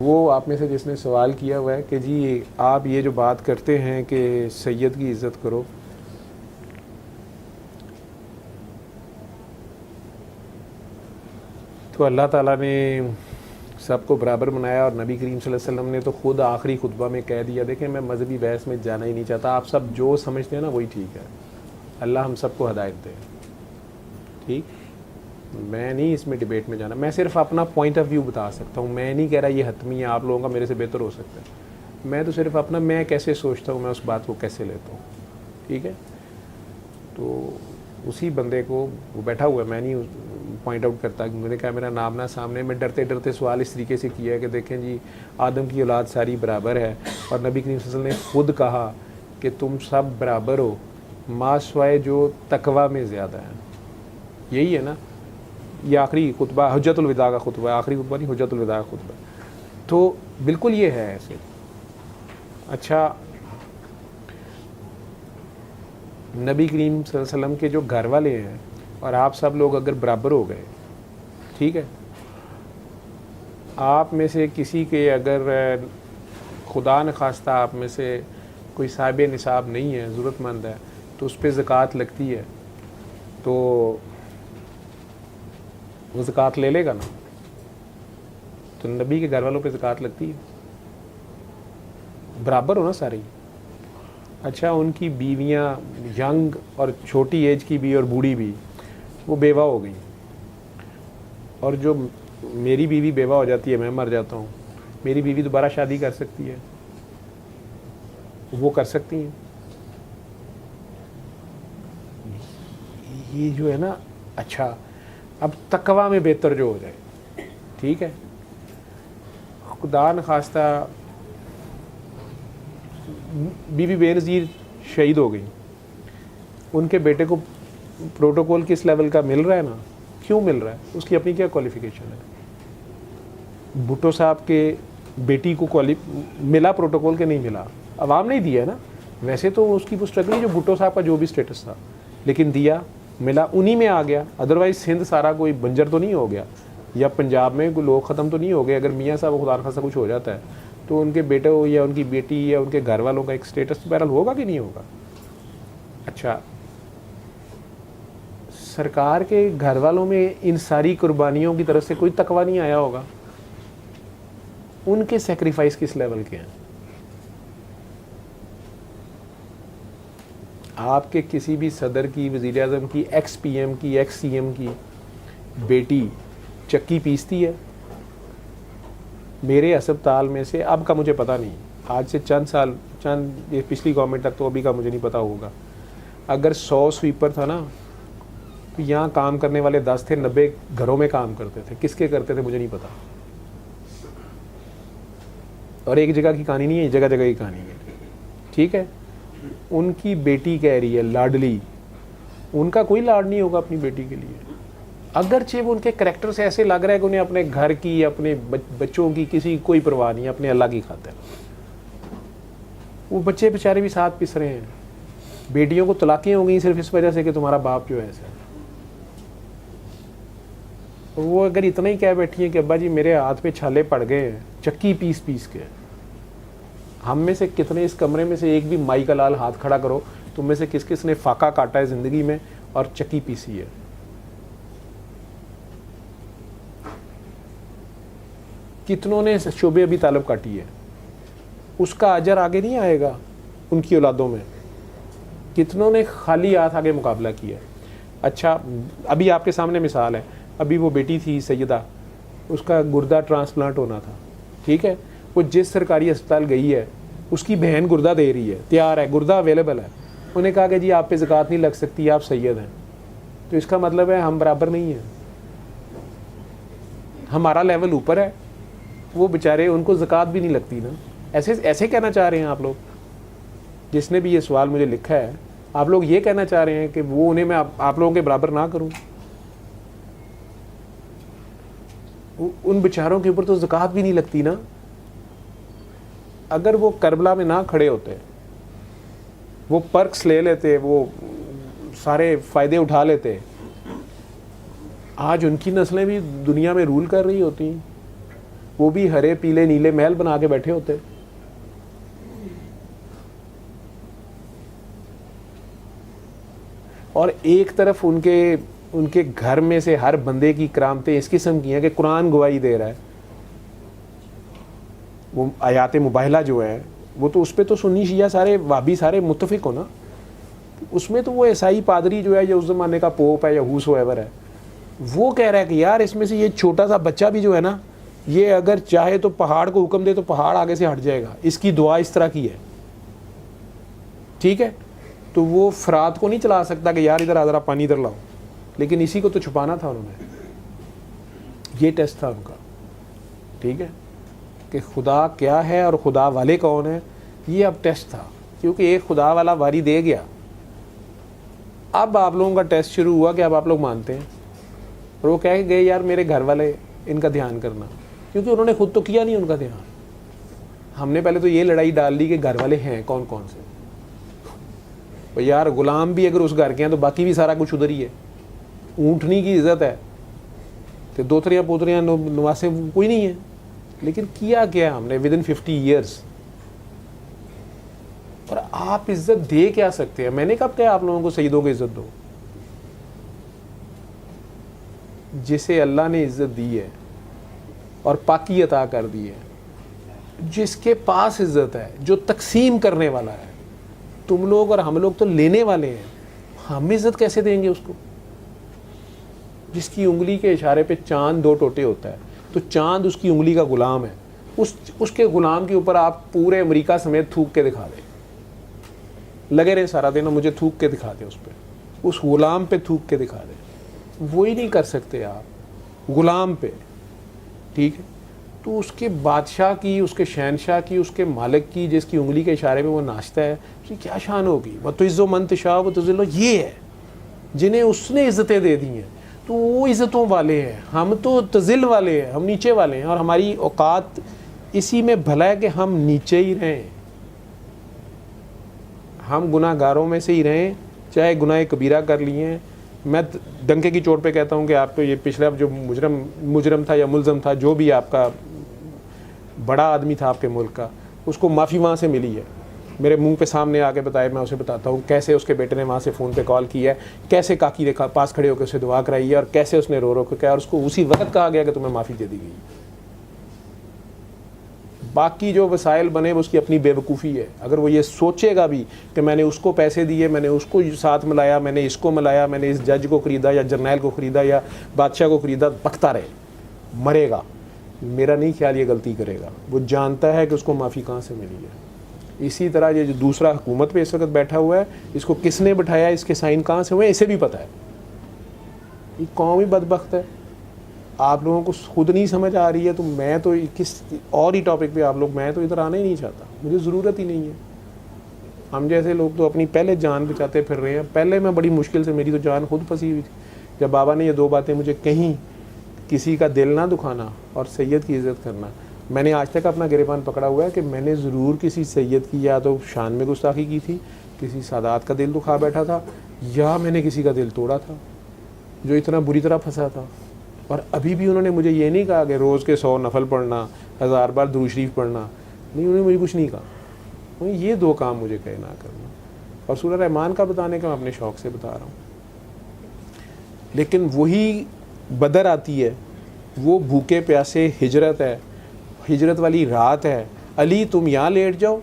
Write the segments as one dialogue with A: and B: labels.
A: وہ آپ میں سے جس نے سوال کیا ہوا ہے کہ جی آپ یہ جو بات کرتے ہیں کہ سید کی عزت کرو، تو اللہ تعالیٰ نے سب کو برابر بنایا، اور نبی کریم صلی اللہ علیہ وسلم نے تو خود آخری خطبہ میں کہہ دیا، دیکھیں میں مذہبی بحث میں جانا ہی نہیں چاہتا، آپ سب جو سمجھتے ہیں نا وہی ٹھیک ہے، اللہ ہم سب کو ہدایت دے، ٹھیک، میں نہیں اس میں ڈیبیٹ میں جانا، میں صرف اپنا پوائنٹ آف ویو بتا سکتا ہوں، میں نہیں کہہ رہا یہ حتمی ہے آپ لوگوں کا میرے سے بہتر ہو سکتا ہے، میں تو صرف اپنا میں کیسے سوچتا ہوں، میں اس بات کو کیسے لیتا ہوں، ٹھیک ہے. تو اسی بندے کو وہ بیٹھا ہوا ہے، میں نہیں پوائنٹ آؤٹ کرتا، میں نے کہا میرا نام نہ سامنے، میں ڈرتے ڈرتے سوال اس طریقے سے کیا ہے کہ دیکھیں جی آدم کی اولاد ساری برابر ہے، اور نبی کریم صلی اللہ علیہ وسلم نے خود کہا کہ تم سب برابر ہو ما سوائے جو تقوی میں زیادہ ہے. یہی ہے نا، یہ آخری خطبہ حجت الوداع کا خطبہ ہے، آخری خطبہ نہیں، حجت الوداع کا خطبہ ہے، تو بالکل یہ ہے ایسے. اچھا، نبی کریم صلی اللہ علیہ وسلم کے جو گھر والے ہیں اور آپ سب لوگ اگر برابر ہو گئے، ٹھیک ہے، آپ میں سے کسی کے اگر خدا نخواستہ آپ میں سے کوئی صاحب نصاب نہیں ہے، ضرورت مند ہے، تو اس پہ زکوٰۃ لگتی ہے، تو وہ زکوٰۃ لے لے گا نا، تو نبی کے گھر والوں پہ زکوٰۃ لگتی ہے، برابر ہو نا سارے. اچھا، ان کی بیویاں ینگ اور چھوٹی ایج کی بھی اور بوڑھی بھی وہ بیوہ ہو گئی، اور جو میری بیوی بیوہ ہو جاتی ہے، میں مر جاتا ہوں، میری بیوی دوبارہ شادی کر سکتی ہے، وہ کر سکتی ہیں. یہ جو ہے نا، اچھا اب تقوی میں بہتر جو ہو جائے، ٹھیک ہے، خدا نخواستہ بی بی بے نظیر شہید ہو گئی، ان کے بیٹے کو پروٹوکول کس لیول کا مل رہا ہے نا، کیوں مل رہا ہے، اس کی اپنی کیا کوالیفیکیشن ہے. بھٹو صاحب کے بیٹی کو ملا پروٹوکول کے نہیں ملا، عوام نے دیا ہے نا، ویسے تو اس کی وہ اسٹرگل نہیں جو بھٹو صاحب کا جو بھی اسٹیٹس تھا، لیکن دیا، ملا، انہی میں آ گیا، ادروائز سندھ سارا کوئی بنجر تو نہیں ہو گیا، یا پنجاب میں کوئی لوگ ختم تو نہیں ہو گئے. اگر میاں صاحب خدا نخواستہ کچھ ہو جاتا ہے تو ان کے بیٹے یا ان کی بیٹی یا ان کے گھر والوں کا ایک اسٹیٹس تو بہرحال ہوگا کہ نہیں ہوگا. اچھا، سرکار کے گھر والوں میں ان ساری قربانیوں کی طرف سے کوئی تقوی نہیں آیا ہوگا، ان کے سیکریفائس کس لیول کے ہیں. آپ کے کسی بھی صدر کی، وزیر اعظم کی، ایکس پی ایم کی، ایکس سی ایم کی بیٹی چکی پیستی ہے. میرے ہسپتال میں سے، اب کا مجھے پتہ نہیں، آج سے چند یہ پچھلی گورنمنٹ تک تو ابھی کا مجھے نہیں پتہ ہوگا، اگر 100 سویپر تھا نا تو یہاں کام کرنے والے 10 تھے، 90 گھروں میں کام کرتے تھے. کس کے کرتے تھے مجھے نہیں پتا، اور ایک جگہ کی کہانی نہیں ہے، جگہ جگہ کی کہانی ہے، ٹھیک ہے. ان کی بیٹی کہہ رہی ہے لاڈلی، ان کا کوئی لاڈ نہیں ہوگا اپنی بیٹی کے لیے، اگرچہ وہ ان کے کریکٹر سے ایسے لگ رہا ہے کہ انہیں اپنے گھر کی، اپنے بچوں کی کسی کوئی پرواہ نہیں، اپنے اللہ کی خاطر. وہ بچے بیچارے بھی ساتھ پس رہے ہیں، بیٹیوں کو طلاقیں ہو گئی صرف اس وجہ سے کہ تمہارا باپ جو ہے ایسا ہے. وہ اگر اتنا ہی کہہ بیٹھی ہیں کہ ابا جی میرے ہاتھ پہ چھالے پڑ گئے ہیں چکی پیس پیس کے، ہم میں سے کتنے اس کمرے میں سے ایک بھی مائی کا لال ہاتھ کھڑا کرو، تم میں سے کس کس نے فاقہ کاٹا ہے زندگی میں اور چکی پیسی ہے. کتنوں نے شعبے ابھی طالب کاٹی ہے، اس کا اجر آگے نہیں آئے گا ان کی اولادوں میں. کتنوں نے خالی ہاتھ آگے مقابلہ کیا. اچھا، ابھی آپ کے سامنے مثال ہے، ابھی وہ بیٹی تھی سیدہ، اس کا گردہ ٹرانسپلانٹ ہونا تھا، ٹھیک ہے، وہ جس سرکاری ہسپتال گئی ہے اس کی بہن گردہ دے رہی ہے، تیار ہے، گردہ اویلیبل ہے. انہیں کہا کہ جی آپ پہ زکوٰۃ نہیں لگ سکتی، آپ سید ہیں. تو اس کا مطلب ہے ہم برابر نہیں ہیں، ہمارا لیول اوپر ہے، وہ بیچارے ان کو زکوٰۃ بھی نہیں لگتی نا. ایسے کہنا چاہ رہے ہیں آپ لوگ، جس نے بھی یہ سوال مجھے لکھا ہے، آپ لوگ یہ کہنا چاہ رہے ہیں کہ وہ انہیں میں آپ لوگوں کے برابر نہ کروں. ان بیچاروں کے اوپر تو زکوٰۃ بھی نہیں لگتی نا. اگر وہ کربلا میں نہ کھڑے ہوتے، وہ پرکس لے لیتے، وہ سارے فائدے اٹھا لیتے، آج ان کی نسلیں بھی دنیا میں رول کر رہی ہوتی ہیں. وہ بھی ہرے پیلے نیلے محل بنا کے بیٹھے ہوتے. اور ایک طرف ان کے گھر میں سے ہر بندے کی کرامتیں اس قسم کی ہیں کہ قرآن گواہی دے رہا ہے. وہ آیات مباہلہ جو ہیں وہ تو اس پہ تو سنی شیعہ سارے وہابی سارے متفق ہو نا. اس میں تو وہ عیسائی پادری جو ہے یا اس زمانے کا پوپ ہے یا ہوسو ایور ہے, وہ کہہ رہا ہے کہ یار اس میں سے یہ چھوٹا سا بچہ بھی جو ہے نا, یہ اگر چاہے تو پہاڑ کو حکم دے تو پہاڑ آگے سے ہٹ جائے گا. اس کی دعا اس طرح کی ہے, ٹھیک ہے. تو وہ فرات کو نہیں چلا سکتا کہ یار ادھر آ ذرا پانی ادھر لاؤ, لیکن اسی کو تو چھپانا تھا انہوں نے. یہ ٹیسٹ تھا ان کا, ٹھیک ہے, کہ خدا کیا ہے اور خدا والے کون ہیں. یہ اب ٹیسٹ تھا, کیونکہ ایک خدا والا واری دے گیا. اب آپ لوگوں کا ٹیسٹ شروع ہوا کہ اب آپ لوگ مانتے ہیں. اور وہ کہہ گئے یار میرے گھر والے ان کا دھیان کرنا, کیونکہ انہوں نے خود تو کیا نہیں ان کا دھیان. ہم نے پہلے تو یہ لڑائی ڈال دی کہ گھر والے ہیں کون کون سے. یار غلام بھی اگر اس گھر کے ہیں تو باقی بھی سارا کچھ ادھر ہی ہے. اونٹنی کی عزت ہے کہ دوتریاں پوتریاں نواسے کوئی نہیں ہے. لیکن کیا کیا ہم نے ودن 50 ایئرس. اور آپ عزت دے کیا سکتے ہیں؟ میں نے کب کہا آپ لوگوں کو سیدوں کو عزت دو؟ جسے اللہ نے عزت دی ہے اور پاکی عطا کر دی ہے, جس کے پاس عزت ہے, جو تقسیم کرنے والا ہے. تم لوگ اور ہم لوگ تو لینے والے ہیں, ہم عزت کیسے دیں گے اس کو؟ جس کی انگلی کے اشارے پہ چاند 2 ٹوٹے ہوتا ہے, تو چاند اس کی انگلی کا غلام ہے. اس کے غلام کے اوپر آپ پورے امریکہ سمیت تھوک کے دکھا دیں, لگے رہے سارا دن, مجھے تھوک کے دکھا دیں اس پہ, اس غلام پہ تھوک کے دکھا دیں. وہی نہیں کر سکتے آپ غلام پہ, ٹھیک ہے. تو اس کے بادشاہ کی, اس کے شہنشاہ کی, اس کے مالک کی, جس کی انگلی کے اشارے پہ وہ ناچتا ہے, اس کی کیا شان ہوگی؟ وہ تو عزت و منتشا وہ تذل, یہ ہے جنہیں اس نے عزتیں دے دی ہیں. تو وہ عزتوں والے ہیں, ہم تو تذل والے ہیں, ہم نیچے والے ہیں. اور ہماری اوقات اسی میں بھلا ہے کہ ہم نیچے ہی رہیں, ہم گناہ گاروں میں سے ہی رہیں, چاہے گناہ کبیرہ کر لیے ہیں. میں ڈنکے کی چوٹ پہ کہتا ہوں کہ آپ تو یہ پچھلا جو مجرم تھا یا ملزم تھا, جو بھی آپ کا بڑا آدمی تھا آپ کے ملک کا, اس کو معافی وہاں سے ملی ہے. میرے منہ پہ سامنے آ کے بتائے, میں اسے بتاتا ہوں کیسے اس کے بیٹے نے وہاں سے فون پہ کال کی ہے, کیسے کاکی نے پاس کھڑے ہو کے اسے دعا کرائی ہے, اور کیسے اس نے رو رو کے کہا, اور اس کو اسی وقت کہا گیا کہ تمہیں معافی دے دی گئی. باقی جو وسائل بنے وہ اس کی اپنی بے وقوفی ہے. اگر وہ یہ سوچے گا بھی کہ میں نے اس کو پیسے دیے, میں نے اس کو ساتھ ملایا, میں نے اس کو ملایا, میں نے اس جج کو خریدا یا جرنیل کو خریدا یا بادشاہ کو خریدا, بکتا رہے, مرے گا. میرا نہیں خیال یہ غلطی کرے گا. وہ جانتا ہے کہ اس کو معافی کہاں سے ملی ہے. اسی طرح یہ جو دوسرا حکومت پہ اس وقت بیٹھا ہوا ہے, اس کو کس نے بٹھایا, اس کے سائن کہاں سے ہوئے, اسے بھی پتہ ہے. یہ قوم ہی بدبخت ہے. آپ لوگوں کو خود نہیں سمجھ آ رہی ہے, تو میں تو کس اور ہی ٹاپک پہ آپ لوگ, میں تو ادھر آنا ہی نہیں چاہتا, مجھے ضرورت ہی نہیں ہے. ہم جیسے لوگ تو اپنی پہلے جان بچاتے پھر رہے ہیں. پہلے میں بڑی مشکل سے, میری تو جان خود پھنسی ہوئی تھی. جب بابا نے یہ 2 باتیں مجھے کہیں, کسی کا دل نہ دکھانا اور سید کی عزت کرنا, میں نے آج تک اپنا گریبان پکڑا ہوا ہے کہ میں نے ضرور کسی سید کی یا تو شان میں گستاخی کی تھی, کسی سادات کا دل دکھا بیٹھا تھا, یا میں نے کسی کا دل توڑا تھا جو اتنا بری طرح پھنسا تھا. اور ابھی بھی انہوں نے مجھے یہ نہیں کہا کہ روز کے 100 نفل پڑھنا, 1000 بار درود شریف پڑھنا, نہیں, انہوں نے مجھے کچھ نہیں کہا. یہ 2 کام مجھے کہے نہ کرنا. اور سورہ رحمان کا بتانے کا میں اپنے شوق سے بتا رہا ہوں. لیکن وہی بدر آتی ہے, وہ بھوکے پیاسے ہجرت ہے, ہجرت والی رات ہے, علی تم یہاں لیٹ جاؤ,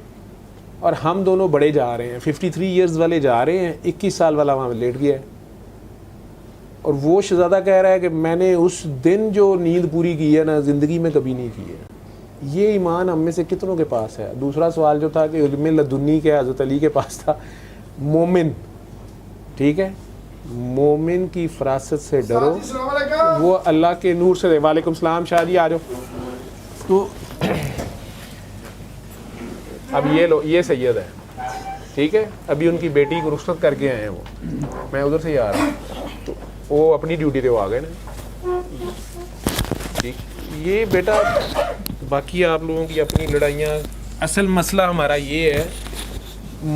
A: اور ہم دونوں بڑے جا رہے ہیں, 53 ایئرز والے جا رہے ہیں, 21 سال والا وہاں لیٹ گیا ہے. اور وہ شہزادہ کہہ رہا ہے کہ میں نے اس دن جو نیند پوری کی ہے نا, زندگی میں کبھی نہیں کی ہے. یہ ایمان ہم میں سے کتنوں کے پاس ہے؟ دوسرا سوال جو تھا کہ علم لدنی کے حضرت علی کے پاس تھا. مومن, ٹھیک ہے, مومن کی فراست سے ڈرو, وہ اللہ کے نور سے. وعلیکم السلام, شاہ جی آ جاؤ. تو اب یہ لو, یہ سید ہے, ٹھیک ہے, ابھی ان کی بیٹی کو رخصت کر کے آئے ہیں. وہ میں ادھر سے ہی آ رہا ہوں, تو وہ اپنی ڈیوٹی پہ وہ آ گئے نا, ٹھیک. یہ بیٹا باقی آپ لوگوں کی اپنی لڑائیاں, اصل مسئلہ ہمارا یہ ہے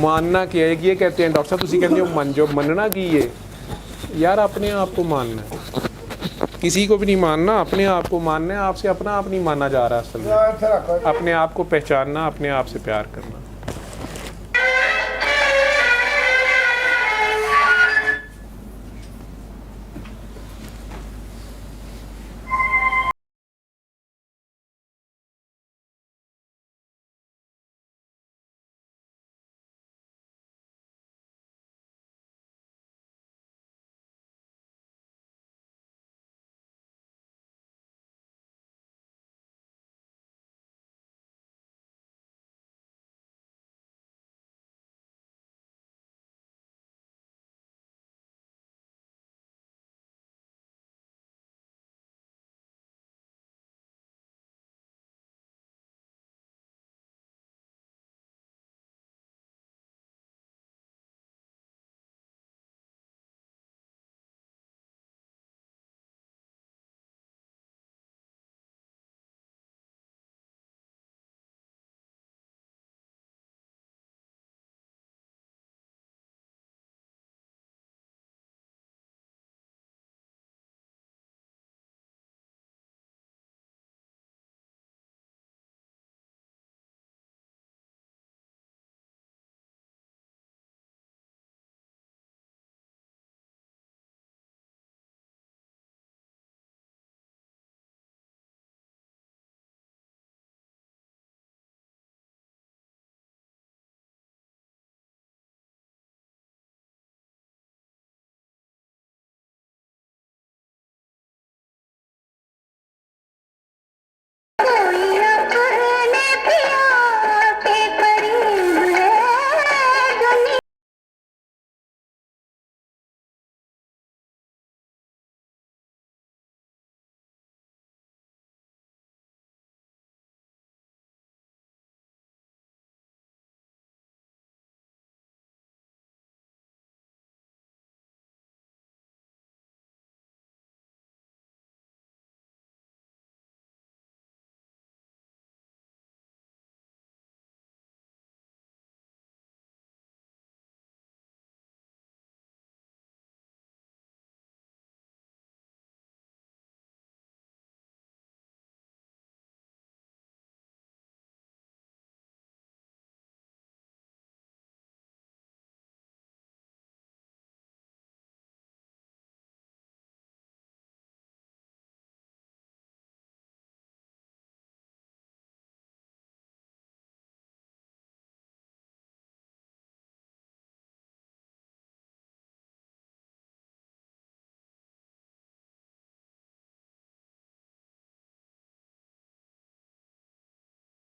A: ماننا کہ ہے. یہ کہتے ہیں ڈاکٹر صاحب تسی کہتے ہو من جو مننا کی ہے, یار اپنے آپ کو ماننا ہے. کسی کو بھی نہیں ماننا, اپنے آپ کو ماننا ہے. آپ سے اپنا آپ نہیں مانا جا رہا اصل میں, اپنے آپ کو پہچاننا, اپنے آپ سے پیار کرنا.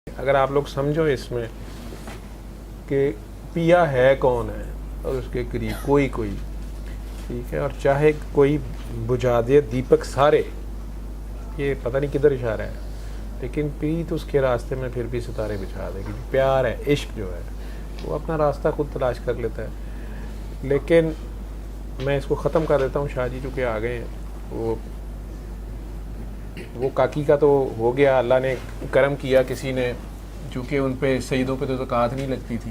A: اگر آپ لوگ سمجھو اس میں کہ پیا ہے کون ہے اور اس کے قریب کوئی ٹھیک ہے, اور چاہے کوئی بجھا دے دیپک سارے, یہ پتہ نہیں کدھر اشارہ ہے, لیکن پریت اس کے راستے میں پھر بھی ستارے بچھا دے, کیونکہ پیار ہے, عشق جو ہے وہ اپنا راستہ خود تلاش کر لیتا ہے. لیکن میں اس کو ختم کر دیتا ہوں. شاہ جی چونکہ آ گئے ہیں, وہ کاکی کا تو ہو گیا, اللہ نے کرم کیا, کسی نے چونکہ ان پہ سیدوں پہ تو زکوٰۃ نہیں لگتی تھی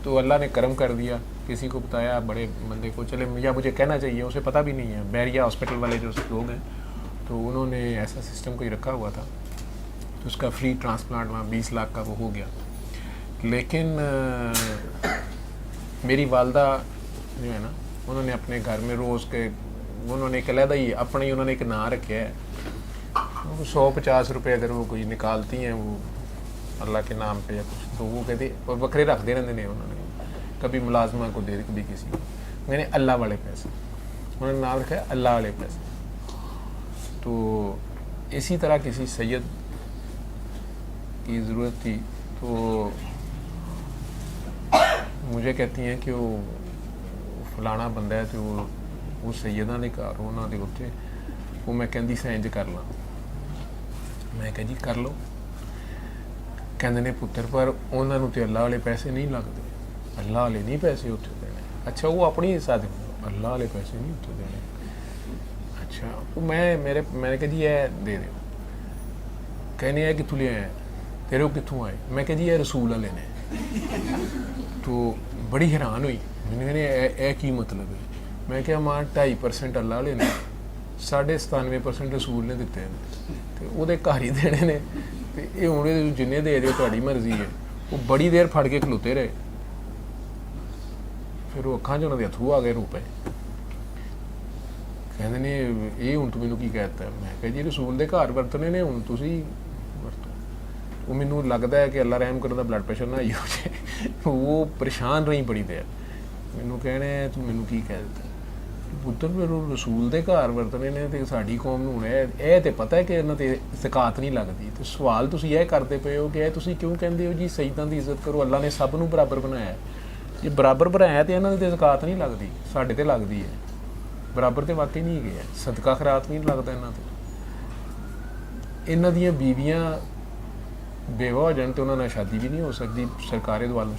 A: تو اللہ نے کرم کر دیا, کسی کو بتایا بڑے بندے کو, چلے یا مجھے کہنا چاہیے, اسے پتہ بھی نہیں ہے, بیریا ہاسپٹل والے جو لوگ ہیں تو انہوں نے ایسا سسٹم کوئی رکھا ہوا تھا تو اس کا فری ٹرانسپلانٹ وہاں 20 لاکھ کا وہ ہو گیا. لیکن میری والدہ جو ہے نا, انہوں نے اپنے گھر میں روز کے انہوں نے ایک علیحدہ ہی اپنے انہوں نے ایک نام رکھا ہے, 150 روپے اگر وہ کوئی نکالتی ہیں وہ اللہ کے نام پہ یا کچھ, تو وہ کہتے اور بکرے رکھ دے رہے ہیں انہوں نے, کبھی ملازمہ کو دے, کبھی کسی کو, میں نے اللہ والے پیسے, انہوں نے نام رکھا ہے اللہ والے پیسے. تو اسی طرح کسی سید کی ضرورت تھی تو مجھے کہتی ہیں کہ وہ فلانا بندہ ہے, تو وہ سیدہ نے گھر انہوں نے اتنے, وہ میں کہندی سے انج کر لاں, میں کہا جی کر لو. کہندے نے پتر پر انہوں نے تو اللہ والے پیسے نہیں لگتے, اللہ والے نہیں پیسے اتنے دینے. اچھا وہ اپنی حصہ دیں, اللہ والے پیسے نہیں اتنے دینے. اچھا وہ میں نے کہا جی یہ دے دیں. کہنے ہے کتوں لے آئے, تیرے کو کتوں آئے, میں کہا جی یہ رسول والے نے. تو بڑی حیران ہوئی, میں نے کہا اے کی مطلب ہے, میں کہا ماں 2.5% اللہ والے نے, 97% ਰਸੂਲ ਨੇ ਦਿੱਤੇ ਨੇ ਤੇ ਉਹਦੇ ਘਰ ਹੀ ਦੇਣੇ ਨੇ ਤੇ ਇਹ ਹੁਣ ਇਹਦੇ ਜਿੰਨੇ ਦੇ ਦਿਓ ਤੁਹਾਡੀ ਮਰਜ਼ੀ ਹੈ। ਉਹ ਬੜੀ ਦੇਰ ਫੜ ਕੇ ਖਲੋਤੇ ਰਹੇ, ਫਿਰ ਉਹ ਅੱਖਾਂ 'ਚ ਉਹਨਾਂ ਦੇ ਅਥਰੂ ਆ ਗਏ ਰੁਪਏ। ਕਹਿੰਦੇ ਨੇ ਇਹ ਹੁਣ ਤੂੰ ਮੈਨੂੰ ਕੀ ਕਹਿ ਦਿੱਤਾ? ਮੈਂ ਕਿਹਾ ਜੀ ਰਸੂਲ ਦੇ ਘਰ ਵਰਤਣੇ ਨੇ, ਹੁਣ ਤੁਸੀਂ ਵਰਤੋ। ਉਹ ਮੈਨੂੰ ਲੱਗਦਾ ਹੈ ਕਿ ਅੱਲਾ ਰਹਿਮ ਕਰਨ ਦਾ ਬਲੱਡ ਪ੍ਰੈਸ਼ਰ ਨਾ ਆਈ ਹੋ ਜਾਏ। ਉਹ ਪਰੇਸ਼ਾਨ ਰਹੀ ਬੜੀ ਦੇਰ, ਮੈਨੂੰ ਕਹਿਣੇ ਤੂੰ ਮੈਨੂੰ ਕੀ ਕਹਿ ਦਿੱਤਾ? ਪੁੱਤਰ ਮੈਨੂੰ ਰਸੂਲ ਦੇ ਘਰ ਵਰਤਣੇ ਨੇ ਤੇ ਸਾਡੀ ਕੌਮ ਨੂੰ ਹੁਣ ਇਹ ਤੇ ਪਤਾ ਹੈ ਕਿ ਇਹਨਾਂ ਤੇ ਜ਼ਕਾਤ ਨਹੀਂ ਲੱਗਦੀ, ਤੇ ਸਵਾਲ ਤੁਸੀਂ ਇਹ ਕਰਦੇ ਪਏ ਹੋ ਕਿ ਇਹ ਤੁਸੀਂ ਕਿਉਂ ਕਹਿੰਦੇ ਹੋ ਜੀ ਸਈਦਾਂ ਦੀ ਇੱਜ਼ਤ ਕਰੋ, ਅੱਲਾ ਨੇ ਸਭ ਨੂੰ ਬਰਾਬਰ ਬਣਾਇਆ। ਜੇ ਬਰਾਬਰ ਬਣਾਇਆ ਤੇ ਇਹਨਾਂ ਦੀ ਤੇ ਜ਼ਕਾਤ ਨਹੀਂ ਲੱਗਦੀ, ਸਾਡੇ ਤੇ ਲੱਗਦੀ ਹੈ। ਬਰਾਬਰ ਤੇ ਵਾਕਈ ਨਹੀਂ ਹੈਗੇ, ਸਦਕਾ ਖੈਰਾਤ ਨਹੀਂ ਲੱਗਦਾ ਇਹਨਾਂ ਤੇ। ਇਹਨਾਂ ਦੀਆਂ ਬੀਵੀਆਂ ਬੇਵਾ ਹੋ ਜਾਣ ਤੇ ਉਹਨਾਂ ਨਾਲ ਸ਼ਾਦੀ ਵੀ ਨਹੀਂ ਹੋ ਸਕਦੀ ਸਰਕਾਰੇ ਦੋ ਆਲਮ